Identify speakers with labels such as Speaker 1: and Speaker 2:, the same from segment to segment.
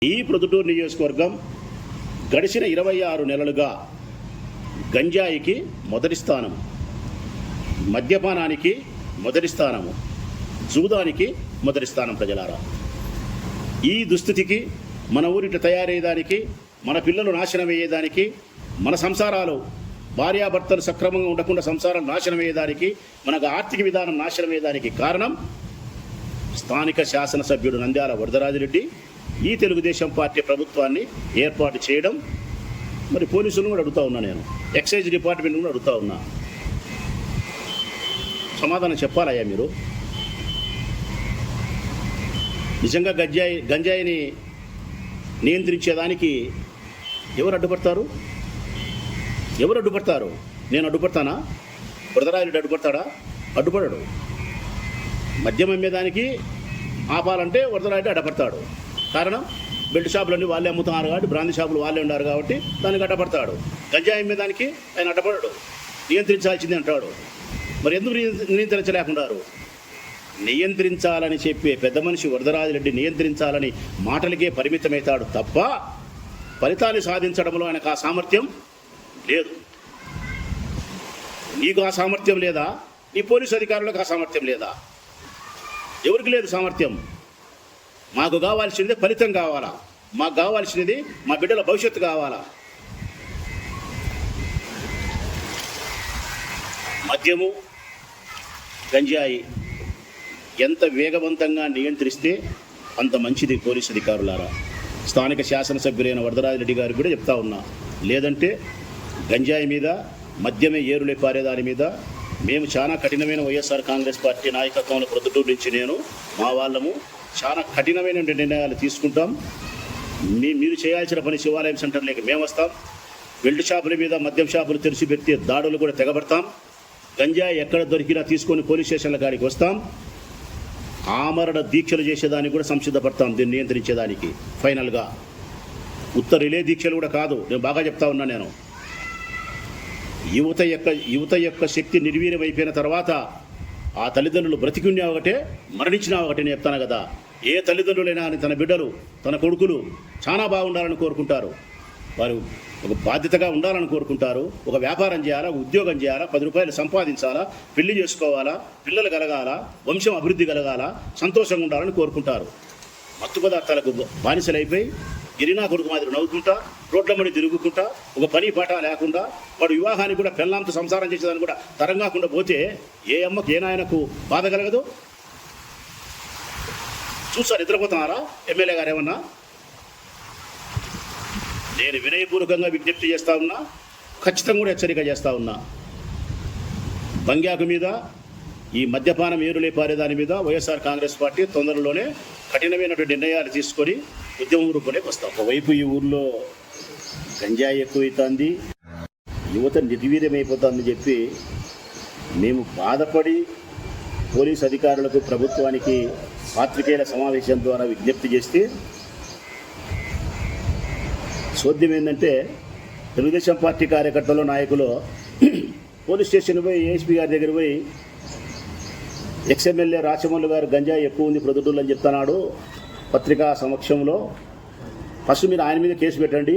Speaker 1: ఈ ప్రొద్దుటూరు నియోజకవర్గం గడిచిన 26 నెలలుగా గంజాయికి మొదటి స్థానం, మద్యపానానికి మొదటి స్థానము, జూదానికి మొదటి స్థానం. ప్రజలారా, ఈ దుస్థితికి, మన ఊరిట తయారయ్యేదానికి, మన పిల్లలు నాశనం అయ్యేదానికి, మన సంసారాలు భార్యాభర్తలు సక్రమంగా ఉండకుండా సంసారాలు నాశనం అయ్యేదానికి, మనకు ఆర్థిక విధానం నాశనం అయ్యేదానికి కారణం స్థానిక శాసనసభ్యుడు నంద్యాల వరదరాజిరెడ్డి ఈ తెలుగుదేశం పార్టీ ప్రభుత్వాన్ని ఏర్పాటు చేయడం. మరి పోలీసులను కూడా అడుగుతా ఉన్నా, నేను ఎక్సైజ్ డిపార్ట్మెంట్ కూడా అడుగుతా ఉన్నా, సమాధానం చెప్పాలయ్యా మీరు. నిజంగా గంజాయిని నియంత్రించేదానికి ఎవరు అడ్డుపడతారు? ఎవరు అడ్డుపడతారు? నేను అడ్డుపడతానా? వరదరాజిరెడ్డి అడ్డుపడతాడా? అడ్డుపడడు. మద్యం అమ్మేదానికి ఆపాలంటే వరదరాజిరెడ్డి అడ్డపడతాడు. కారణం, బెల్ట్ షాపులన్నీ వాళ్ళే అమ్ముతున్నారు కాబట్టి, బ్రాందీ షాపులు వాళ్ళే ఉన్నారు కాబట్టి దానికి అడ్డపడతాడు. గంజాయి అమ్మేదానికి ఆయన అడ్డపడడు, నియంత్రించాల్సింది అంటాడు. మరి ఎందుకు నియంత్రించలేకున్నారు? నియంత్రించాలని చెప్పే పెద్ద మనిషి వరదరాజిరెడ్డి నియంత్రించాలని మాటలకే పరిమితమవుతాడు తప్ప ఫలితాన్ని సాధించడంలో ఆయనకు ఆ సామర్థ్యం లేదు. నీకు ఆ సామర్థ్యం లేదా? నీ పోలీసు అధికారులకు ఆ సామర్థ్యం లేదా? ఎవరికి లేదు సామర్థ్యం. మాకు కావాల్సింది ఫలితం కావాలా, మాకు కావాల్సినది మా బిడ్డల భవిష్యత్తు కావాలా. మద్యము, గంజాయి ఎంత వేగవంతంగా నియంత్రిస్తే అంత మంచిది పోలీసు అధికారులారా. స్థానిక శాసనసభ్యులైన వరదరాజిరెడ్డి గారికి కూడా చెప్తా ఉన్నా, లేదంటే గంజాయి మీద, మద్యమే ఏరులే పారేదాని మీద మేము చాలా కఠినమైన వైఎస్ఆర్ కాంగ్రెస్ పార్టీ నాయకత్వంలో ప్రొద్దుటూరు నుంచి నేను, మా వాళ్ళము చాలా కఠినమైన నిర్ణయాలు తీసుకుంటాం. మీరు చేయాల్సిన పని శివాలయం సెంటర్లోకి మేము వస్తాం. బెల్ట్ షాపుల మీద, మద్యం షాపులు తెరిచి పెడితే దాడులు కూడా తెగబడతాం. గంజాయి ఎక్కడ దొరికినా తీసుకొని పోలీస్ స్టేషన్ల కాడికి వస్తాం. ఆమరణ దీక్షలు చేసేదానికి కూడా సంసిద్ధపడతాం, దీన్ని నియంత్రించేదానికి. ఫైనల్గా ఉత్త రిలే దీక్షలు కూడా కాదు, నేను బాగా చెప్తా ఉన్నా. నేను యువత యొక్క శక్తి నిర్వీర్యమైపోయిన తర్వాత ఆ తల్లిదండ్రులు బ్రతికున్నా ఒకటే, మరణించినా ఒకటే. నేను చెప్తాను కదా, ఏ తల్లిదండ్రులైనా తన బిడ్డలు, తన కొడుకులు చాలా బాగుండాలని కోరుకుంటారు. వారు ఒక బాధ్యతగా ఉండాలని కోరుకుంటారు. ఒక వ్యాపారం చేయాలా, ఉద్యోగం చేయాలా, 10 రూపాయలు సంపాదించాలా, పెళ్లి చేసుకోవాలా, పిల్లలు కలగాల, వంశం అభివృద్ధి కలగాల, సంతోషంగా ఉండాలని కోరుకుంటారు. మత్తు పదార్థాలకు బానిసలైపోయి గిరినా కొడుకు మాదిరి నవ్వుకుంటా, రోడ్ల మడి తిరుగుకుంటా, ఒక పని పాట లేకుండా, వాడు వివాహానికి కూడా పెళ్ళాంతో సంసారం చేసేదాన్ని కూడా తరం కాకుండా పోతే ఏ అమ్మకు, ఏ నాయనకు బాధ కలగదు? చూసారు, నిద్రపోతున్నారా ఎమ్మెల్యే గారు ఏమన్నా? నేను వినయపూర్వకంగా విజ్ఞప్తి చేస్తా ఉన్నా, ఖచ్చితంగా కూడా హెచ్చరిక చేస్తా ఉన్నా. బంగ్యాకు మీద, ఈ మద్యపానం ఏరులే పారేదాని మీద వైఎస్ఆర్ కాంగ్రెస్ పార్టీ తొందరలోనే కఠినమైనటువంటి నిర్ణయాలు తీసుకొని ఉద్యమం రూపంలోకి వస్తాం. ఒకవైపు ఈ ఊర్లో గంజాయి ఎక్కువైతుంది, యువత నిర్వీర్యమైపోతుందని చెప్పి మేము బాధపడి పోలీస్ అధికారులకు, ప్రభుత్వానికి పాత్రికేయుల సమావేశం ద్వారా విజ్ఞప్తి చేస్తే, చోద్యం ఏంటంటే తెలుగుదేశం పార్టీ కార్యకర్తలు, నాయకులు పోలీస్ స్టేషన్ పోయి ఏఎస్పీ గారి దగ్గర పోయి, ఎక్స్ఎమ్మెల్యే రాచమల్లు గారు గంజాయి ఎక్కువ ఉంది ప్రొద్దుటూరులో అని చెప్తున్నాడు పత్రికా సమక్షంలో. ఫస్ట్ మీరు ఆయన మీద కేసు పెట్టండి,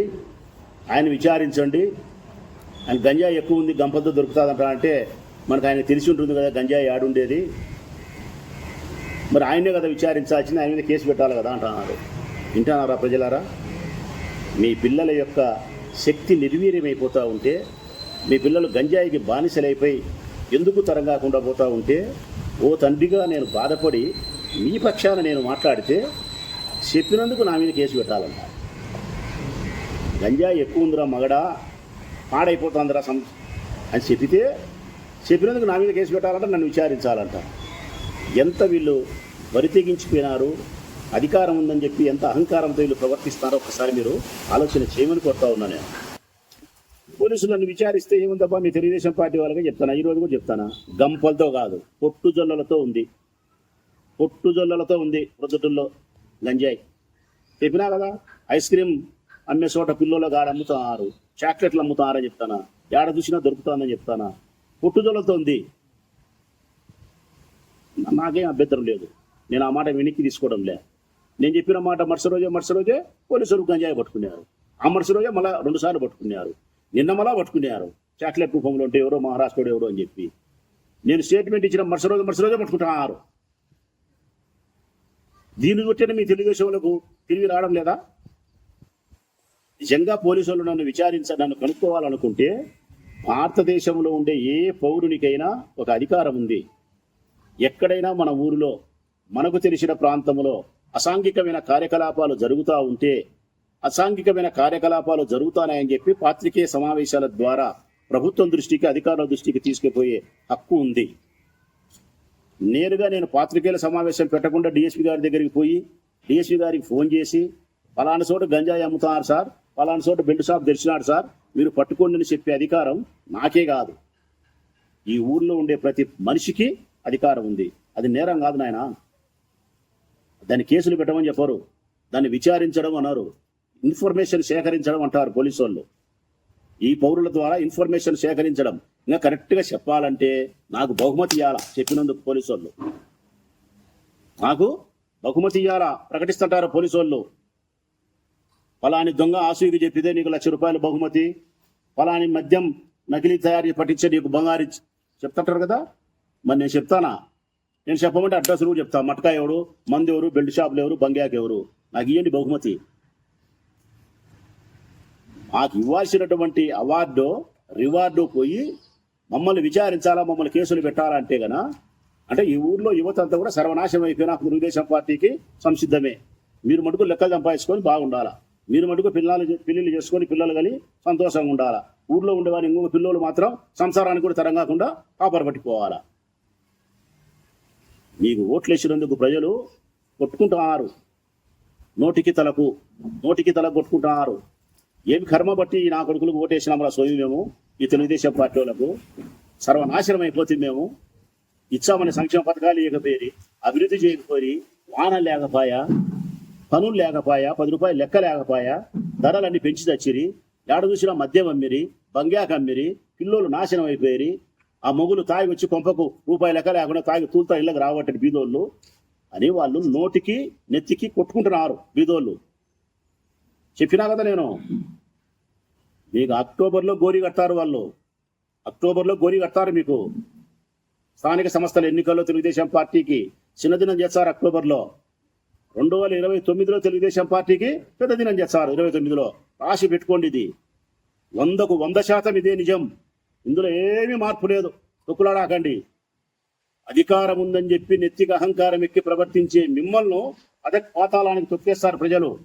Speaker 1: ఆయన విచారించండి. ఆయన గంజాయి ఎక్కువ ఉంది, గంపంతో దొరుకుతుందంట అంటే మనకు ఆయన తెలిసి ఉంటుంది కదా గంజాయి ఆడుండేది. మరి ఆయనే కదా విచారించాల్సింది, ఆయన మీద కేసు పెట్టాలి కదా అంటున్నారు. వింటున్నారా ప్రజలారా? మీ పిల్లల యొక్క శక్తి నిర్వీర్యమైపోతూ ఉంటే, మీ పిల్లలు గంజాయికి బానిసలైపోయి ఎందుకు తరం కాకుండా పోతూ ఉంటే, ఓ తండ్రిగా నేను బాధపడి మీ పక్షాన నేను మాట్లాడితే చెప్పినందుకు నా మీద కేసు పెట్టాలంట. గంజాయి ఎక్కువ ఉందిరా మగడా, పాడైపోతుందిరా అని చెప్పినందుకు నా మీద కేసు పెట్టాలంట, నన్ను విచారించాలంట. ఎంత వీళ్ళు బరితెగించిపోయినారు, అధికారం ఉందని చెప్పి ఎంత అహంకారంతో వీళ్ళు ప్రవర్తిస్తారో ఒకసారి మీరు ఆలోచన చేయమని కోరుతా ఉన్నా. నేను పోలీసులు నన్ను విచారిస్తే ఏముందబ్బా, మీ తెలుగుదేశం పార్టీ వాళ్ళగా చెప్తాను, ఈరోజు కూడా చెప్తానా, గంపలతో కాదు పొట్టుజొల్లలతో ఉంది. పొట్టుజొల్లలతో ఉంది ప్రొద్దుటూరులో గంజాయి. చెప్పినా కదా, ఐస్ క్రీమ్ అమ్మే చోట పిల్లలు గాడ అమ్ముతున్నారు, చాక్లెట్లు అమ్ముతున్నారని చెప్తానా, ఏడ చూసినా దొరుకుతుందని చెప్తానా. పొట్టుజొల్లలతో ఉంది. నాకేం అభ్యంతరం లేదు, నేను ఆ మాట వెనక్కి తీసుకోవడం లే. నేను చెప్పిన మాట మరుసటి రోజే పోలీసులు గంజాయి పట్టుకున్నారు. ఆ మరుసటి రోజే మళ్ళా 2 సార్లు పట్టుకున్నారు. నిన్న మళ్ళా పట్టుకున్నారు. చాక్లెట్ రూపంలో ఉంటే ఎవరో మహారాష్ట్రుడు ఎవరో అని చెప్పి నేను స్టేట్మెంట్ ఇచ్చిన మరుసటి రోజే పట్టుకుంటున్నారు. దీన్ని కొట్టిన మీ తెలుగుదేశంలకు తిరిగి రావడం లేదా? నిజంగా పోలీసులు నన్ను కనుక్కోవాలనుకుంటే భారతదేశంలో ఉండే ఏ పౌరునికైనా ఒక అధికారం ఉంది. ఎక్కడైనా మన ఊరిలో మనకు తెలిసిన ప్రాంతంలో అసాంఘికమైన కార్యకలాపాలు జరుగుతాయని చెప్పి పాత్రికేయ సమావేశాల ద్వారా ప్రభుత్వం దృష్టికి, అధికారుల దృష్టికి తీసుకుపోయే హక్కు ఉంది. నేరుగా నేను పాత్రికేయుల సమావేశం పెట్టకుండా డిఎస్పీ గారి దగ్గరికి పోయి డిఎస్పీ గారికి ఫోన్ చేసి పలానా చోట గంజాయి అమ్ముతున్నారు సార్, పలానా చోట బెల్ట్ షాప్ తెరిచినాడు సార్, మీరు పట్టుకోండి అని చెప్పే అధికారం నాకే కాదు, ఈ ఊర్లో ఉండే ప్రతి మనిషికి అధికారం ఉంది. అది నేరం కాదు నాయన. దాన్ని కేసులు పెట్టమని చెప్పరు, దాన్ని విచారించడం అన్నారు, ఇన్ఫర్మేషన్ సేకరించడం అంటారు పోలీసు వాళ్ళు. ఈ పౌరుల ద్వారా ఇన్ఫర్మేషన్ సేకరించడం. ఇంకా కరెక్ట్గా చెప్పాలంటే నాకు బహుమతి ఇవ్వాలా చెప్పినందుకు పోలీసు వాళ్ళు. నాకు బహుమతి ఇవ్వాలా ప్రకటిస్తుంటారు పోలీసు వాళ్ళు. పలాని దొంగ ఆసూయికి చెప్పితే నీకు ₹1,00,000 బహుమతి, పలాని మద్యం నకిలీ తయారీ పట్టించే నీకు బంగారు చెప్తుంటారు కదా. మరి నేను చెప్తానా? నేను చెప్పమంటే అడ్రస్లు కూడా చెప్తా. మట్కా ఎవరు, మంది ఎవరు, బెల్ట్ షాపులు ఎవరు, బంగ్యాక్ ఎవరు, నాకు ఇవ్వండి బహుమతి. మాకు ఇవ్వాల్సినటువంటి అవార్డు రివార్డు పోయి మమ్మల్ని విచారించాలా, మమ్మల్ని కేసులు పెట్టాలా అంటే గన అంటే ఈ ఊర్లో యువత అంతా కూడా సర్వనాశనం అయిపోయినా తెలుగుదేశం పార్టీకి సంసిద్ధమే. మీరు మటుకు లెక్కలు సంపాదించుకొని బాగుండాలా, మీరు మటుకు పిల్లలు చేసుకొని పిల్లలు కలిగి సంతోషంగా ఉండాలా. ఊర్లో ఉండేవారి ఇంకొక పిల్లలు మాత్రం సంసారానికి కూడా తరం కాకుండా కాపరు పట్టిపోవాలా. మీకు ఓట్లు వేసినందుకు ప్రజలు కొట్టుకుంటున్నారు, నోటికి తలకు కొట్టుకుంటున్నారు. ఏమి కర్మ బట్టి నా కొడుకులకు ఓటేసినాం రా సోయి, మేము ఈ తెలుగుదేశం పార్టీ వాళ్ళకు సర్వనాశనం అయిపోతుంది. మేము ఇచ్చామని సంక్షేమ పథకాలు ఇవ్వకపోయి, అభివృద్ధి చేయకపోయి, వాహనం లేకపోయా, పనులు లేకపోయా, ₹10 లెక్క లేకపోయా, ధరలన్నీ పెంచి తెచ్చిరి, ఏడ చూసినా మద్యం అమ్మిరి, బంగ్యాక్ అమ్మిరి, పిల్లోళ్ళు నాశనం అయిపోయి, ఆ మొగులు తాగి వచ్చి కొంపకు ₹1 లెక్క లేకుండా తాగి తూలుతా ఇళ్ళకి రావట్టు బీదోళ్ళు అని వాళ్ళు నోటికి నెత్తికి కొట్టుకుంటున్నారు. బీదోళ్ళు చెప్పినా కదా నేను మీకు. అక్టోబర్లో గోరీ కడతారు మీకు. స్థానిక సంస్థల ఎన్నికల్లో తెలుగుదేశం పార్టీకి చిన్నదినం చేస్తారు అక్టోబర్లో. 2029లో తెలుగుదేశం పార్టీకి పెద్ద దినం చేస్తారు 29లో. రాసి పెట్టుకోండి. ఇది 100కు 100% ఇదే నిజం. ఇందులో ఏమీ మార్పు లేదు. తొక్కులాడాకండి. అధికారం ఉందని చెప్పి నెత్తికి అహంకారం ఎక్కి ప్రవర్తించే మిమ్మల్ని పాతాళానికి తొక్కేస్తారు ప్రజలు.